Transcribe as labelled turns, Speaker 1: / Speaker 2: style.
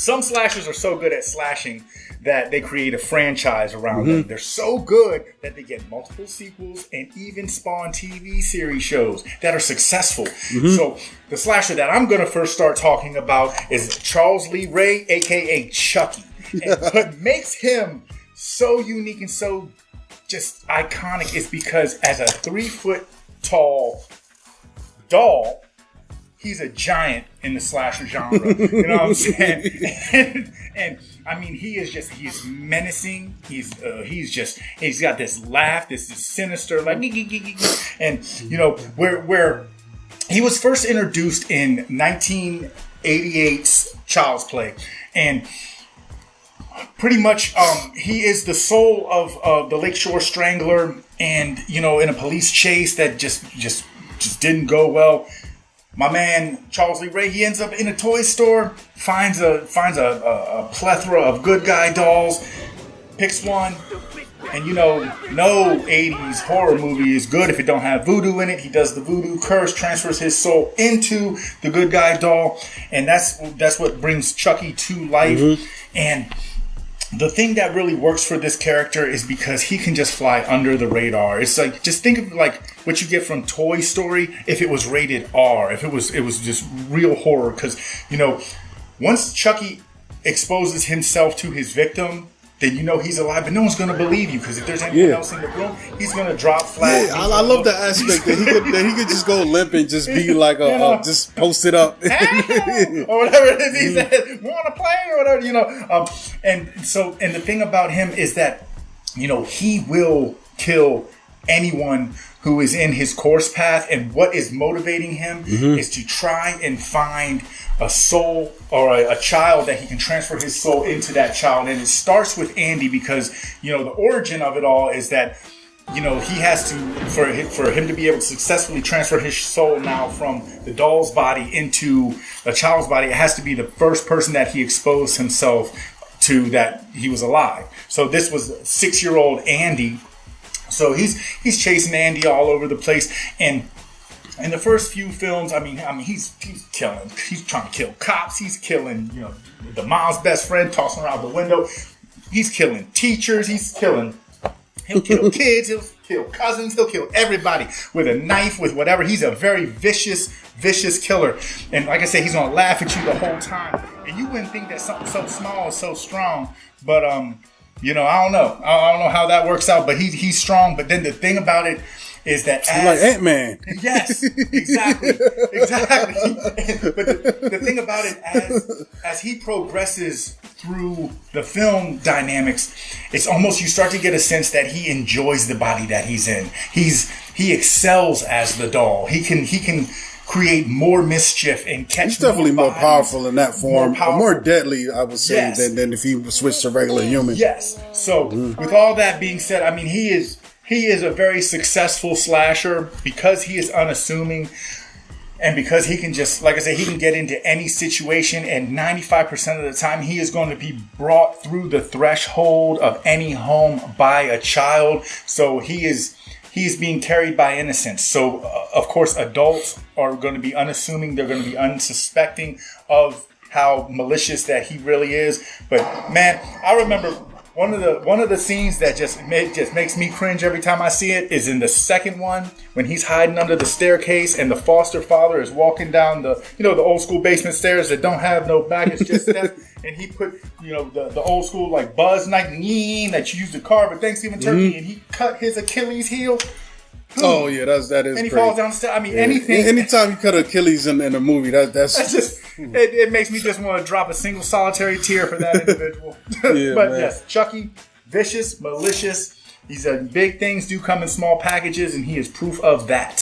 Speaker 1: Some slashers are so good at slashing that they create a franchise around them. They're so good that they get multiple sequels and even spawn TV series shows that are successful. So the slasher that I'm going to first start talking about is Charles Lee Ray, a.k.a. Chucky. And what makes him so unique and so just iconic is because as a 3-foot tall doll, he's a giant in the slasher genre. You know what I'm saying? And I mean, he's menacing. He's got this laugh, this sinister, like, and you know, where he was first introduced in 1988's Child's Play, and pretty much he is the soul of the Lakeshore Strangler, and you know, in a police chase that just didn't go well. My man Charles Lee Ray, he ends up in a toy store, finds a plethora of good guy dolls, picks one, and you know, no 80s horror movie is good if it don't have voodoo in it. He does the voodoo curse, transfers his soul into the good guy doll, and that's what brings Chucky to life. And the thing that really works for this character is because he can just fly under the radar. It's like, just think of like what you get from Toy Story if it was rated R, if it was just real horror. Because, you know, once Chucky exposes himself to his victim, then you know he's alive, but no one's going to believe you, because if there's anyone else in the room, he's going to drop flat.
Speaker 2: Yeah, I love the aspect that he could just go limp and just be like just post it up.
Speaker 1: Hey, or whatever it is he said, want to play or whatever, you know. And the thing about him is that, you know, he will kill anyone who is in his course path, and what is motivating him is to try and find a soul or a child that he can transfer his soul into that child. And it starts with Andy, because, you know, the origin of it all is that, you know, he has to, for him to be able to successfully transfer his soul now from the doll's body into a child's body, it has to be the first person that he exposed himself to that he was alive. So this was 6-year-old Andy. So he's chasing Andy all over the place, and in the first few films, I mean, he's killing. He's trying to kill cops. He's killing, you know, the mom's best friend, tossing her out the window. He's killing teachers. He'll kill kids. He'll kill cousins. He'll kill everybody with a knife, with whatever. He's a very vicious killer. And like I said, he's gonna laugh at you the whole time. And you wouldn't think that something so small is so strong, but you know, I don't know how that works out, but he's strong. But then the thing about it is that as,
Speaker 2: like Ant-Man.
Speaker 1: Yes, exactly. But the thing about it, as he progresses through the film dynamics, it's almost, you start to get a sense that he enjoys the body that he's in. He excels as the doll. He can create more mischief and catch. He's
Speaker 2: definitely more powerful in that form, more deadly, I would say, than if he switched to regular human.
Speaker 1: Yes. So with all that being said, I mean, he is a very successful slasher because he is unassuming, and because he can just, like I said, he can get into any situation, and 95% of the time he is going to be brought through the threshold of any home by a child. So he is being carried by innocence. So, of course, adults are going to be unassuming. They're going to be unsuspecting of how malicious that he really is. But, man, I remember one of the scenes that just makes me cringe every time I see it is in the second one, when he's hiding under the staircase and the foster father is walking down the old school basement stairs that don't have no back, it's just steps. And he put, you know, the old school like Buzz Night that you used to carve at Thanksgiving turkey, and he cut his Achilles heel.
Speaker 2: Oh yeah, that is.
Speaker 1: And he
Speaker 2: great.
Speaker 1: falls down the stairs. I mean, anything.
Speaker 2: Anytime you cut Achilles in a movie, that's
Speaker 1: just it makes me just want to drop a single solitary tear for that individual.
Speaker 2: Yeah,
Speaker 1: but
Speaker 2: man.
Speaker 1: Yes, Chucky, vicious, malicious. These big things do come in small packages, and he is proof of that.